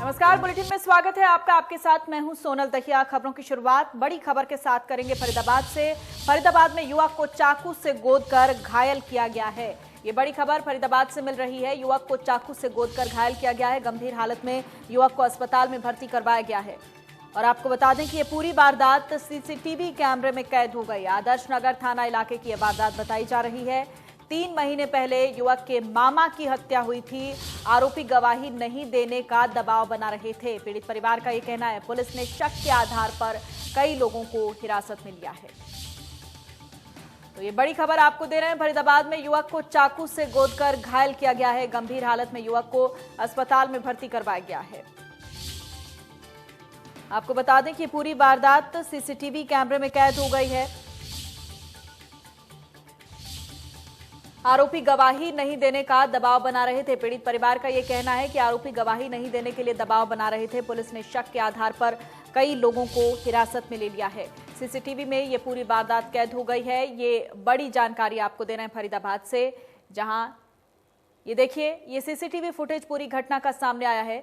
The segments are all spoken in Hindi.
नमस्कार, बुलेटिन में स्वागत है आपका। आपके साथ मैं हूं सोनल दहिया। खबरों की शुरुआत बड़ी खबर के साथ करेंगे फरीदाबाद से। फरीदाबाद में युवक को चाकू से गोदकर घायल किया गया है। ये बड़ी खबर फरीदाबाद से मिल रही है। युवक को चाकू से गोदकर घायल किया गया है। गंभीर हालत में युवक को अस्पताल में भर्ती करवाया गया है। और आपको बता दें कि ये पूरी वारदात सीसीटीवी कैमरे में कैद हो गई। आदर्श नगर थाना इलाके की यह वारदात बताई जा रही है। 3 महीने पहले युवक के मामा की हत्या हुई थी। आरोपी गवाही नहीं देने का दबाव बना रहे थे। पीड़ित परिवार का यह कहना है। पुलिस ने शक के आधार पर कई लोगों को हिरासत में लिया है। तो ये बड़ी खबर आपको दे रहे हैं। फरीदाबाद में युवक को चाकू से गोदकर घायल किया गया है। गंभीर हालत में युवक को अस्पताल में भर्ती करवाया गया है। आपको बता दें कि पूरी वारदात सीसीटीवी कैमरे में कैद हो गई है। आरोपी गवाही नहीं देने का दबाव बना रहे थे। पीड़ित परिवार का यह कहना है कि आरोपी गवाही नहीं देने के लिए दबाव बना रहे थे। पुलिस ने शक के आधार पर कई लोगों को हिरासत में ले लिया है। सीसीटीवी में ये पूरी वारदात कैद हो गई है। ये बड़ी जानकारी आपको दे रहे हैं फरीदाबाद से, जहां ये देखिए, ये सीसीटीवी फुटेज पूरी घटना का सामने आया है।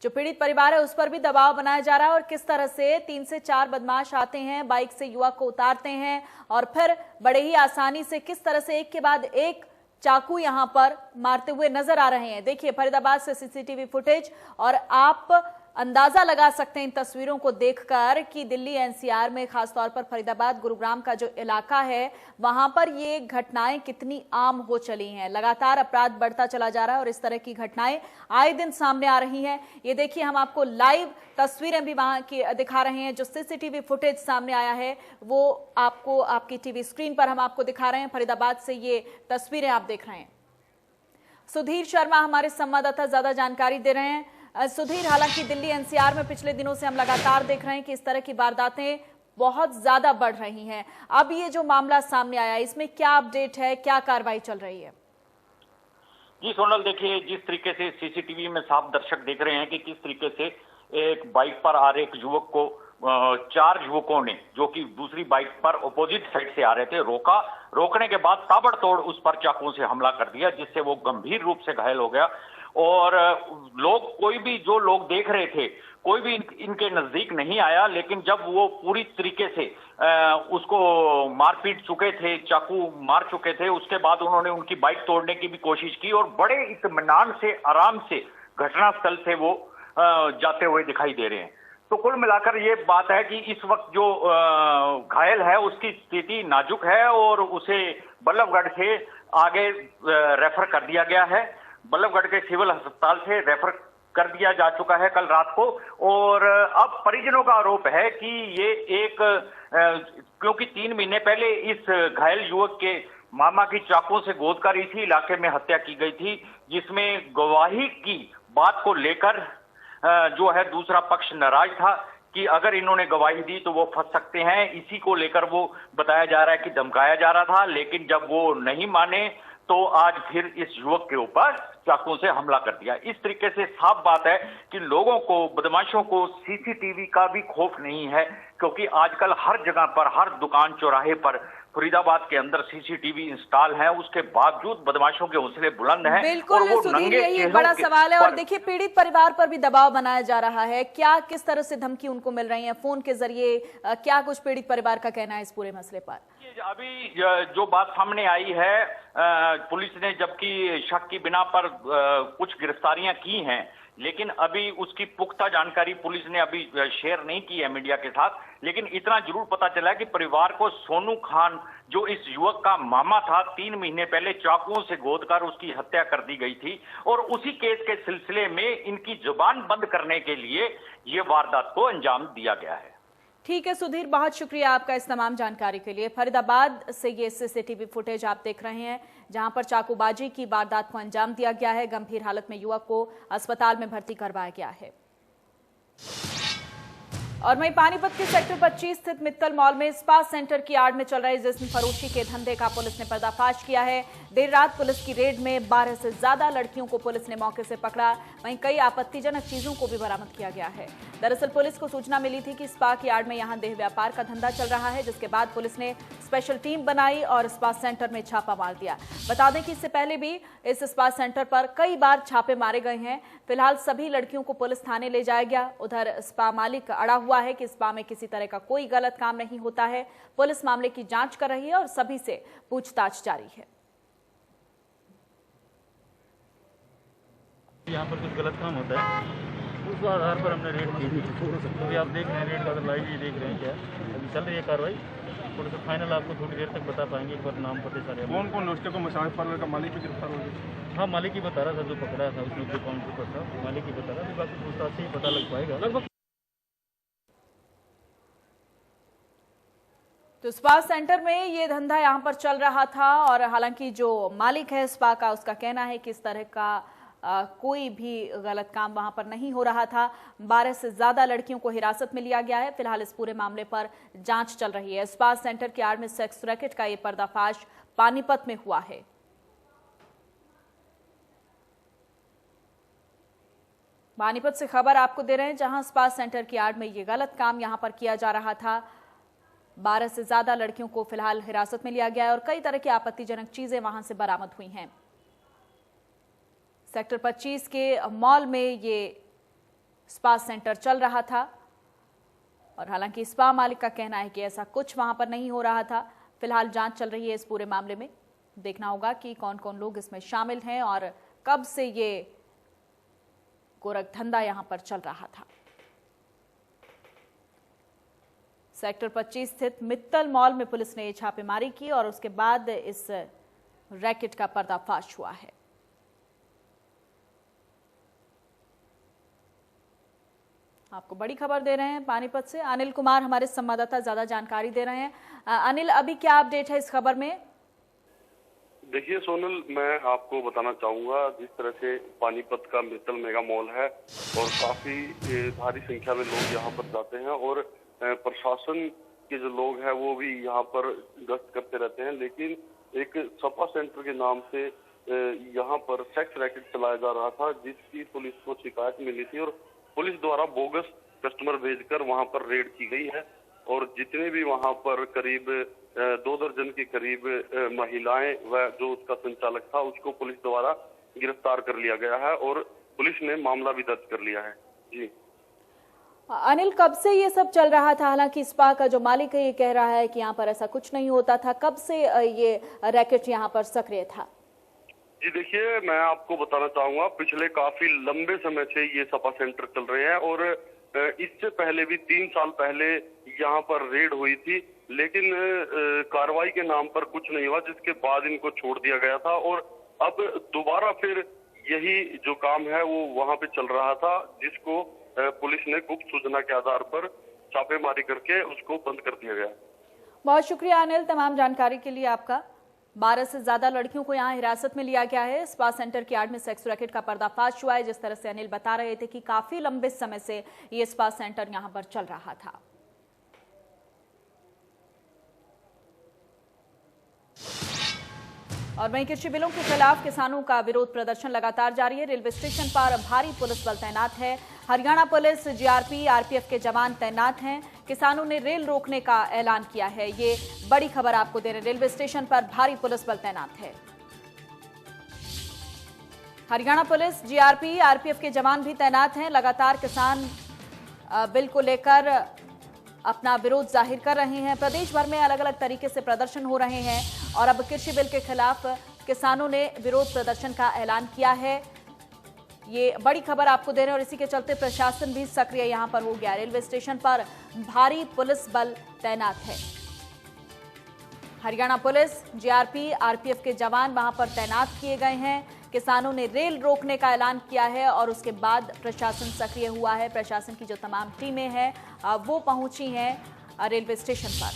जो पीड़ित परिवार है उस पर भी दबाव बनाया जा रहा है और किस तरह से 3 से 4 बदमाश आते हैं, बाइक से युवक को उतारते हैं और फिर बड़े ही आसानी से किस तरह से एक के बाद एक चाकू यहां पर मारते हुए नजर आ रहे हैं। देखिए फरीदाबाद से सीसीटीवी फुटेज और आप अंदाजा लगा सकते हैं इन तस्वीरों को देखकर कि दिल्ली एनसीआर में, खासतौर पर फरीदाबाद गुरुग्राम का जो इलाका है वहां पर ये घटनाएं कितनी आम हो चली हैं। लगातार अपराध बढ़ता चला जा रहा है और इस तरह की घटनाएं आए दिन सामने आ रही हैं। ये देखिए, हम आपको लाइव तस्वीरें भी वहां की दिखा रहे हैं। जो सीसीटीवी फुटेज सामने आया है वो आपको आपकी टीवी स्क्रीन पर हम आपको दिखा रहे हैं। फरीदाबाद से ये तस्वीरें आप देख रहे हैं। सुधीर शर्मा हमारे संवाददाता ज्यादा जानकारी दे रहे हैं। सुधीर, हालांकि दिल्ली एनसीआर में पिछले दिनों से हम लगातार देख रहे हैं कि इस तरह की वारदातें बहुत ज्यादा बढ़ रही हैं। अब ये जो मामला सामने आया, इसमें क्या अपडेट है, क्या कार्रवाई चल रही है? जी सोनल, देखिए, जिस तरीके से सीसीटीवी में साफ दर्शक देख रहे हैं कि किस तरीके से एक बाइक पर आ रहे एक युवक को 4 युवकों ने, जो कि दूसरी बाइक पर अपोजिट साइड से आ रहे थे, रोकने के बाद ताबड़तोड़ उस पर चाकू से हमला कर दिया, जिससे वो गंभीर रूप से घायल हो गया। और कोई भी जो लोग देख रहे थे, कोई भी इनके नजदीक नहीं आया। लेकिन जब वो पूरी तरीके से उसको मारपीट चुके थे, चाकू मार चुके थे, उसके बाद उन्होंने उनकी बाइक तोड़ने की भी कोशिश की और बड़े इत्मीनान से, आराम से घटनास्थल से वो जाते हुए दिखाई दे रहे हैं। तो कुल मिलाकर ये बात है कि इस वक्त जो घायल है उसकी स्थिति नाजुक है और उसे बल्लभगढ़ से आगे रेफर कर दिया गया है। बल्लभगढ़ के सिविल अस्पताल से रेफर कर दिया जा चुका है कल रात को। और अब परिजनों का आरोप है कि ये क्योंकि 3 महीने पहले इस घायल युवक के मामा की चाकू से गोदकर इसी इलाके में हत्या की गई थी, जिसमें गवाही की बात को लेकर जो है दूसरा पक्ष नाराज था कि अगर इन्होंने गवाही दी तो वो फंस सकते हैं। इसी को लेकर वो बताया जा रहा है कि धमकाया जा रहा था। लेकिन जब वो नहीं माने तो आज फिर इस युवक के ऊपर चाकू से हमला कर दिया। इस तरीके से साफ बात है कि लोगों को, बदमाशों को सीसीटीवी का भी खौफ नहीं है, क्योंकि आजकल हर जगह पर, हर दुकान चौराहे पर फरीदाबाद के अंदर सीसीटीवी इंस्टॉल है। उसके बावजूद बदमाशों के हौसले बुलंद हैं। बिल्कुल सुधीर, यही एक बड़ा सवाल है। और देखिए, पीड़ित परिवार पर भी दबाव बनाया जा रहा है। क्या, किस तरह से धमकी उनको मिल रही है फोन के जरिए? क्या कुछ पीड़ित परिवार का कहना है इस पूरे मसले पर? अभी जो बात सामने आई है, पुलिस ने जबकि शक की बिना पर कुछ गिरफ्तारियां की हैं, लेकिन अभी उसकी पुख्ता जानकारी पुलिस ने अभी शेयर नहीं की है मीडिया के साथ। लेकिन इतना जरूर पता चला कि परिवार को सोनू खान, जो इस युवक का मामा था, 3 महीने पहले चाकुओं से गोदकर उसकी हत्या कर दी गई थी। और उसी केस के सिलसिले में इनकी जुबान बंद करने के लिए ये वारदात को अंजाम दिया गया है। ठीक है सुधीर, बहुत शुक्रिया आपका इस तमाम जानकारी के लिए। फरीदाबाद से ये सीसीटीवी फुटेज आप देख रहे हैं, जहां पर चाकूबाजी की वारदात को अंजाम दिया गया है। गंभीर हालत में युवक को अस्पताल में भर्ती करवाया गया है। और वहीं पानीपत के सेक्टर 25 स्थित मित्तल मॉल में स्पा सेंटर की आड़ में चल रहे जिस्म फरोशी के धंधे का पुलिस ने पर्दाफाश किया है। देर रात पुलिस की रेड में 12 से ज्यादा लड़कियों को पुलिस ने मौके से पकड़ा। वहीं कई आपत्तिजनक चीजों को भी बरामद किया गया है। दरअसल पुलिस को सूचना मिली थी कि स्पा की आड़ में यहां देह व्यापार का धंधा चल रहा है, जिसके बाद पुलिस ने स्पेशल टीम बनाई और स्पा सेंटर में छापा मार दिया। बता दें कि इससे पहले भी इस स्पा सेंटर पर कई बार छापे मारे गए हैं। फिलहाल सभी लड़कियों को पुलिस थाने ले जाया गया। उधर स्पा मालिक अड़ा हुआ है कि स्पा में किसी तरह का कोई गलत काम नहीं होता है। पुलिस मामले की जांच कर रही है और सभी से पूछताछ जारी है। यहाँ पर कुछ गलत काम होता है, उस आधार पर हमने रेड की। तो अभी आप देख रहे हैं रेड का लाइव ही देख रहे हैं क्या अभी चल रही है कार्रवाई। थोड़ा सा फाइनल आपको थोड़ी देर तक बता पाएंगे। एक बार नाम पते सारे कौन कौन लोग को मसाज पार्लर का मालिक भी गिरफ्तार हो गया? हाँ, मालिक ही बता रहा था, जो पकड़ा था उसमें जो काउंटर पर था मालिक ही बता रहा था। बाकी पूछताछ से ही पता लग पाएगा लगभग। तो स्पा सेंटर में ये धंधा यहां पर चल रहा था और हालांकि जो मालिक है स्पा का, उसका कहना है कि इस तरह का कोई भी गलत काम वहां पर नहीं हो रहा था। 12 से ज्यादा लड़कियों को हिरासत में लिया गया है। फिलहाल इस पूरे मामले पर जांच चल रही है। स्पा सेंटर की आड़ में सेक्स रैकेट का ये पर्दाफाश पानीपत में हुआ है। पानीपत से खबर आपको दे रहे हैं, जहां स्पा सेंटर की आड़ में ये गलत काम यहां पर किया जा रहा था। 12 से ज्यादा लड़कियों को फिलहाल हिरासत में लिया गया है और कई तरह की आपत्तिजनक चीजें वहां से बरामद हुई हैं। सेक्टर 25 के मॉल में ये स्पा सेंटर चल रहा था और हालांकि स्पा मालिक का कहना है कि ऐसा कुछ वहां पर नहीं हो रहा था। फिलहाल जांच चल रही है इस पूरे मामले में। देखना होगा कि कौन कौन लोग इसमें शामिल हैं और कब से ये गोरख धंधा यहां पर चल रहा था। सेक्टर 25 स्थित मित्तल मॉल में पुलिस ने छापेमारी की और उसके बाद इस रैकेट का पर्दाफाश हुआ है। आपको बड़ी खबर दे रहे हैं पानीपत से अनिल कुमार, हमारे संवाददाता ज्यादा जानकारी दे रहे हैं। अनिल, अभी क्या अपडेट है इस खबर में? देखिए सोनल, मैं आपको बताना चाहूंगा, जिस तरह से पानीपत का मित्तल मेगा मॉल है और काफी भारी संख्या में लोग यहाँ पर जाते हैं और प्रशासन के जो लोग हैं वो भी यहाँ पर गश्त करते रहते हैं, लेकिन एक सपा सेंटर के नाम से यहाँ पर सेक्स रैकेट चलाया जा रहा था, जिसकी पुलिस को शिकायत मिली थी और पुलिस द्वारा बोगस कस्टमर भेजकर वहां पर रेड की गई है और जितने भी वहां पर करीब 2 दर्जन के करीब महिलाएं व जो उसका संचालक था उसको पुलिस द्वारा गिरफ्तार कर लिया गया है और पुलिस ने मामला भी दर्ज कर लिया है। जी अनिल, कब से ये सब चल रहा था? हालांकि स्पा का जो मालिक है ये कह रहा है कि यहाँ पर ऐसा कुछ नहीं होता था। कब से ये रैकेट यहाँ पर सक्रिय था? जी देखिए, मैं आपको बताना चाहूंगा, पिछले काफी लंबे समय से ये सपा सेंटर चल रहे हैं और इससे पहले भी 3 साल पहले यहाँ पर रेड हुई थी, लेकिन कार्रवाई के नाम पर कुछ नहीं हुआ, जिसके बाद इनको छोड़ दिया गया था और अब दोबारा फिर यही जो काम है वो वहां पे चल रहा था, जिसको पुलिस ने गुप्त सूचना के आधार पर छापेमारी करके उसको बंद कर दिया गया। बहुत शुक्रिया अनिल, तमाम जानकारी के लिए आपका। 12 से ज्यादा लड़कियों को यहां हिरासत में लिया गया है। स्पा सेंटर की आड़ में सेक्स रैकेट का पर्दाफाश हुआ है। जिस तरह से अनिल बता रहे थे कि काफी लंबे समय से ये स्पा सेंटर यहां पर चल रहा था। और वहीं कृषि बिलों के खिलाफ किसानों का विरोध प्रदर्शन लगातार जारी है। रेलवे स्टेशन पर भारी पुलिस बल तैनात है। हरियाणा पुलिस, जीआरपी, आरपीएफ के जवान तैनात हैं। किसानों ने रेल रोकने का ऐलान किया है। ये बड़ी खबर आपको दे रहे हैं। रेलवे स्टेशन पर भारी पुलिस बल तैनात है। हरियाणा पुलिस, जीआरपी, आरपीएफ के जवान भी तैनात हैं। लगातार किसान बिल को लेकर अपना विरोध जाहिर कर रहे हैं। प्रदेश भर में अलग अलग तरीके से प्रदर्शन हो रहे हैं और अब कृषि बिल के खिलाफ किसानों ने विरोध प्रदर्शन का ऐलान किया है। ये बड़ी खबर आपको दे रहे हैं और इसी के चलते प्रशासन भी सक्रिय यहां पर हो गया। रेलवे स्टेशन पर भारी पुलिस बल तैनात है। हरियाणा पुलिस, जीआरपी, आरपीएफ के जवान वहां पर तैनात किए गए हैं। किसानों ने रेल रोकने का ऐलान किया है और उसके बाद प्रशासन सक्रिय हुआ है। प्रशासन की जो तमाम टीमें हैं वो पहुंची हैं रेलवे स्टेशन पर।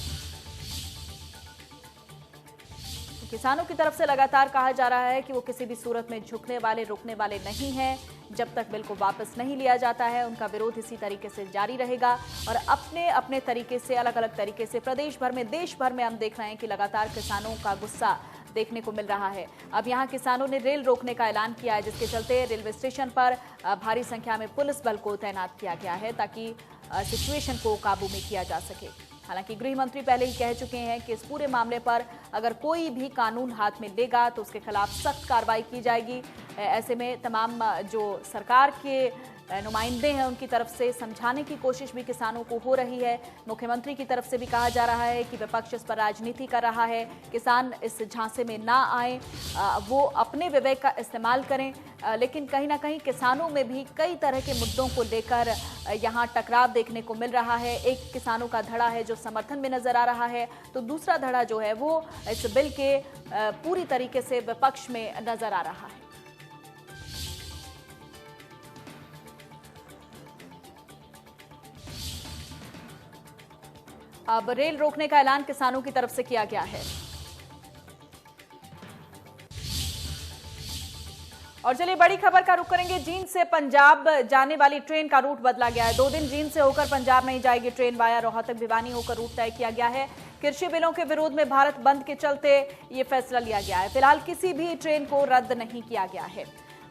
किसानों की तरफ से लगातार कहा जा रहा है कि वो किसी भी सूरत में झुकने वाले, रुकने वाले नहीं हैं। जब तक बिल को वापस नहीं लिया जाता है, उनका विरोध इसी तरीके से जारी रहेगा और अपने अपने तरीके से, अलग अलग तरीके से प्रदेश भर में, देश भर में हम देख रहे हैं कि लगातार किसानों का गुस्सा देखने को मिल रहा है। अब यहाँ किसानों ने रेल रोकने का ऐलान किया है, जिसके चलते रेलवे स्टेशन पर भारी संख्या में पुलिस बल को तैनात किया गया है ताकि सिचुएशन को काबू में किया जा सके। हालांकि गृह मंत्री पहले ही कह चुके हैं कि इस पूरे मामले पर अगर कोई भी कानून हाथ में लेगा तो उसके खिलाफ सख्त कार्रवाई की जाएगी। ऐसे में तमाम जो सरकार के नुमाइंदे हैं उनकी तरफ से समझाने की कोशिश भी किसानों को हो रही है। मुख्यमंत्री की तरफ से भी कहा जा रहा है कि विपक्ष इस पर राजनीति कर रहा है, किसान इस झांसे में ना आए, वो अपने विवेक का इस्तेमाल करें। लेकिन कहीं ना कहीं किसानों में भी कई तरह के मुद्दों को लेकर यहाँ टकराव देखने को मिल रहा है। एक किसानों का धड़ा है जो समर्थन में नजर आ रहा है, तो दूसरा धड़ा जो है वो इस बिल के पूरी तरीके से विपक्ष में नजर आ रहा है। अब रेल रोकने का ऐलान किसानों की तरफ से किया गया है। और चलिए बड़ी खबर का रुख करेंगे। जींद से पंजाब जाने वाली ट्रेन का रूट बदला गया है। 2 दिन जींद से होकर पंजाब नहीं जाएगी ट्रेन, वाया रोहतक भिवानी होकर रूट तय किया गया है। कृषि बिलों के विरोध में भारत बंद के चलते ये फैसला लिया गया है। फिलहाल किसी भी ट्रेन को रद्द नहीं किया गया है।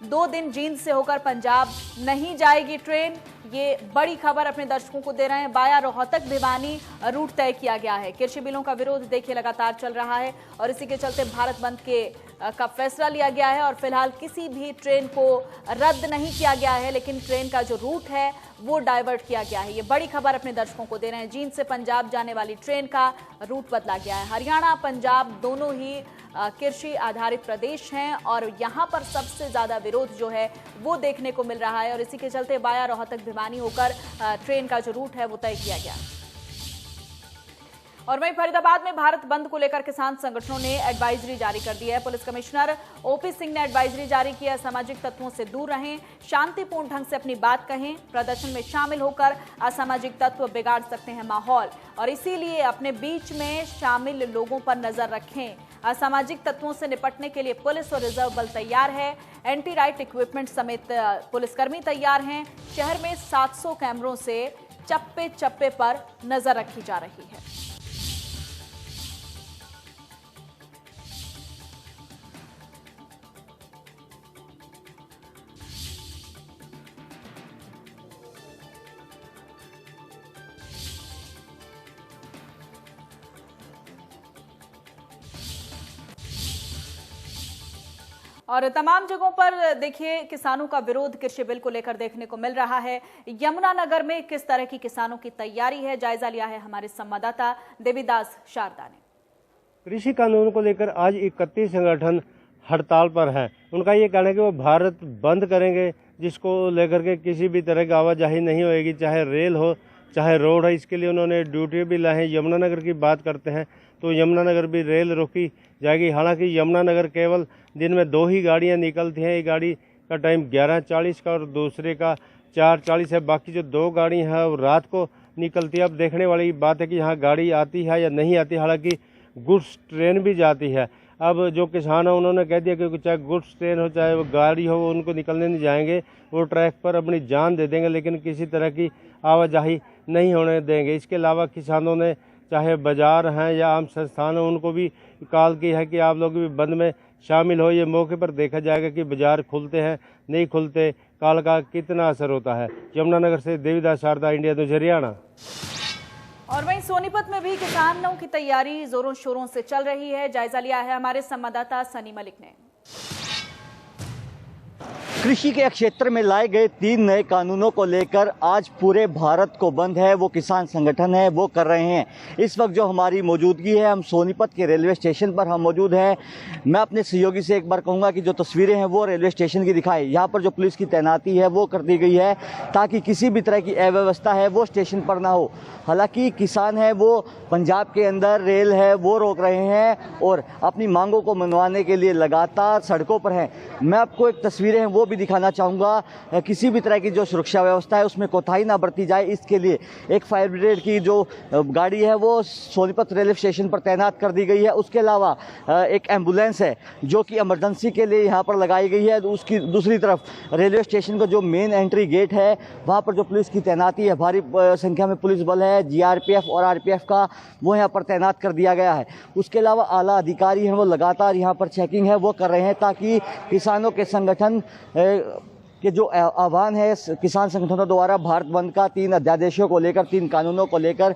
2 दिन जींद से होकर पंजाब नहीं जाएगी ट्रेन, ये बड़ी खबर अपने दर्शकों को दे रहे हैं। वाया रोहतक भिवानी रूट तय किया गया है। कृषि बिलों का विरोध देखिए लगातार चल रहा है और इसी के चलते भारत बंद का फैसला लिया गया है और फिलहाल किसी भी ट्रेन को रद्द नहीं किया गया है, लेकिन ट्रेन का जो रूट है वो डाइवर्ट किया गया है। ये बड़ी खबर अपने दर्शकों को दे रहे हैं। जींद से पंजाब जाने वाली ट्रेन का रूट बदला गया है। हरियाणा, पंजाब दोनों ही कृषि आधारित प्रदेश हैं और यहाँ पर सबसे ज्यादा विरोध जो है वो देखने को मिल रहा है और इसी के चलते वाया रोहतक भिवानी होकर ट्रेन का जो रूट है वो तय किया गया। और वहीं फरीदाबाद में भारत बंद को लेकर किसान संगठनों ने एडवाइजरी जारी कर दी है। पुलिस कमिश्नर ओपी सिंह ने एडवाइजरी जारी की है। सामाजिक तत्वों से दूर रहें, शांतिपूर्ण ढंग से अपनी बात कहें, प्रदर्शन में शामिल होकर असामाजिक तत्व बिगाड़ सकते हैं माहौल और इसीलिए अपने बीच में शामिल लोगों पर नजर रखें। असामाजिक तत्वों से निपटने के लिए पुलिस और रिजर्व बल तैयार है। एंटी राइट इक्विपमेंट समेत पुलिसकर्मी तैयार हैं। शहर में 700 कैमरों से चप्पे चप्पे पर नजर रखी जा रही है। और तमाम जगहों पर देखिए किसानों का विरोध कृषि बिल को लेकर देखने को मिल रहा है। यमुनानगर में किस तरह की किसानों की तैयारी है, जायजा लिया है हमारे संवाददाता देवीदास शारदा ने। कृषि कानून को लेकर आज 31 संगठन हड़ताल पर है। उनका ये कहना है कि वो भारत बंद करेंगे, जिसको लेकर के किसी भी तरह की आवाजाही नहीं होगी, चाहे रेल हो चाहे रोड है। इसके लिए उन्होंने ड्यूटी भी लाए हैं। यमुनानगर की बात करते हैं तो यमुनानगर भी रेल रोकी जाएगी। हालांकि यमुनानगर केवल दिन में 2 ही गाड़ियां निकलती हैं। एक गाड़ी का टाइम 11:40 का और दूसरे का 4:40 है। बाकी जो 2 गाड़ी हैं वो रात को निकलती है। अब देखने वाली बात है कि यहाँ गाड़ी आती है या नहीं आती। हालांकि गुड्स ट्रेन भी जाती है। अब जो किसान है उन्होंने कह दिया कि चाहे गुड्स ट्रेन हो चाहे वो गाड़ी हो, वो उनको निकलने नहीं जाएंगे। वो ट्रैक पर अपनी जान दे देंगे, लेकिन किसी तरह की आवाजाही नहीं होने देंगे। इसके अलावा किसानों ने चाहे बाजार हैं या आम संस्थान हैं उनको भी कॉल की है कि आप लोग भी बंद में शामिल हो। ये मौके पर देखा जाएगा कि बाजार खुलते हैं नहीं खुलते, कॉल का कितना असर होता है। यमुनानगर से देवीदास शारदा, इंडिया न्यूज़, हरियाणा। और वहीं सोनीपत में भी किसानों की तैयारी जोरों शोरों से चल रही है। जायजा लिया है हमारे संवाददाता सनी मलिक ने। कृषि के क्षेत्र में लाए गए 3 नए कानूनों को लेकर आज पूरे भारत को बंद है वो किसान संगठन है वो कर रहे हैं। इस वक्त जो हमारी मौजूदगी है, हम सोनीपत के रेलवे स्टेशन पर हम मौजूद हैं। मैं अपने सहयोगी से एक बार कहूँगा कि जो तस्वीरें हैं वो रेलवे स्टेशन की दिखाएं। यहाँ पर जो पुलिस की तैनाती है वो कर दी गई है ताकि किसी भी तरह की अव्यवस्था है वो स्टेशन पर ना हो। हालांकि किसान है वो पंजाब के अंदर रेल है वो रोक रहे हैं और अपनी मांगों को मनवाने के लिए लगातार सड़कों पर हैं। मैं आपको एक तस्वीरें हैं वो भी दिखाना चाहूँगा। किसी भी तरह की जो सुरक्षा व्यवस्था है उसमें कोताही ना बरती जाए, इसके लिए एक फायर ब्रिगेड की जो गाड़ी है वो सोनीपत रेलवे स्टेशन पर तैनात कर दी गई है। उसके अलावा एक एम्बुलेंस है जो कि इमरजेंसी के लिए यहाँ पर लगाई गई है। उसकी दूसरी तरफ रेलवे स्टेशन का जो मेन एंट्री गेट है वहाँ पर जो पुलिस की तैनाती है, भारी संख्या में पुलिस बल है, जीआरपीएफ और आरपीएफ का, वो यहाँ पर तैनात कर दिया गया है। उसके अलावा आला अधिकारी हैं वो लगातार यहाँ पर चेकिंग है वो कर रहे हैं, ताकि किसानों के संगठन के जो आह्वान है किसान संगठनों द्वारा भारत बंद का 3 अध्यादेशों को लेकर, 3 कानूनों को लेकर,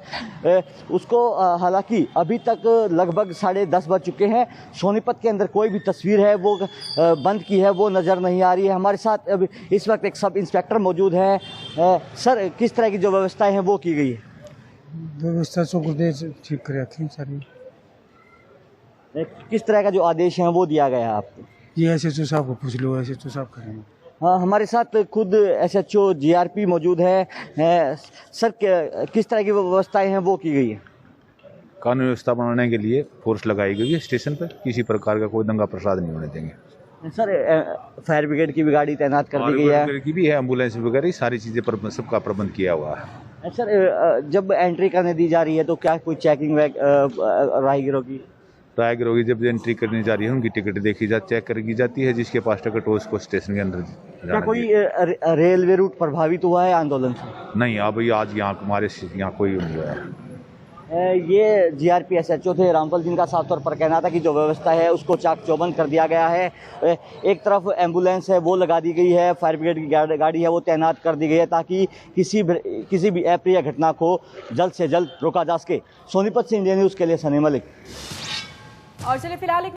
उसको हालांकि अभी तक लगभग 10:30 बज चुके हैं। सोनीपत के अंदर कोई भी तस्वीर है वो बंद की है वो नज़र नहीं आ रही है। हमारे साथ अभी इस वक्त एक सब इंस्पेक्टर मौजूद हैं। सर, किस तरह की जो व्यवस्थाएं हैं वो की गई है? व्यवस्था ठीक कर रखी सारी। किस तरह का जो आदेश है वो दिया गया है आपको? ये SHO साहब को पूछ लो, SHO साहब करेंगे। हाँ, हमारे साथ खुद SHO GRP मौजूद है। सर, किस तरह की व्यवस्थाएं हैं वो की गई है? कानून व्यवस्था बनाने के लिए फोर्स लगाई गई है स्टेशन पर, किसी प्रकार का कोई दंगा प्रसाद नहीं होने देंगे। सर, फायर ब्रिगेड की भी गाड़ी तैनात कर दी गई है, की भी है, एम्बुलेंस वगैरह सारी चीज़ें पर सबका प्रबंध किया हुआ है। सर, जब एंट्री करने दी जा रही है तो क्या कोई चेकिंग राहगीरों की? राहगीरों की जब एंट्री करने जा रही है उनकी टिकट देखी चेक करी जाती है, जिसके पास टिकट हो उसको स्टेशन के अंदर क्या कोई रेलवे रूट प्रभावित हुआ है आंदोलन से? नहीं, अभी आज यहाँ हमारे यहाँ कोई नहीं हुआ है। ये GRP SHO थे रामफल, जिनका साफ तौर पर कहना था कि जो व्यवस्था है उसको चाक चौबंद कर दिया गया है। एक तरफ एम्बुलेंस है वो लगा दी गई है, फायर ब्रिगेड की गाड़ी है वो तैनात कर दी गई है, ताकि किसी भी अप्रिय घटना को जल्द से जल्द रोका जा सके। सोनीपत से इंडिया न्यूज़ के लिए सनी मलिक। और चलिए फिलहाल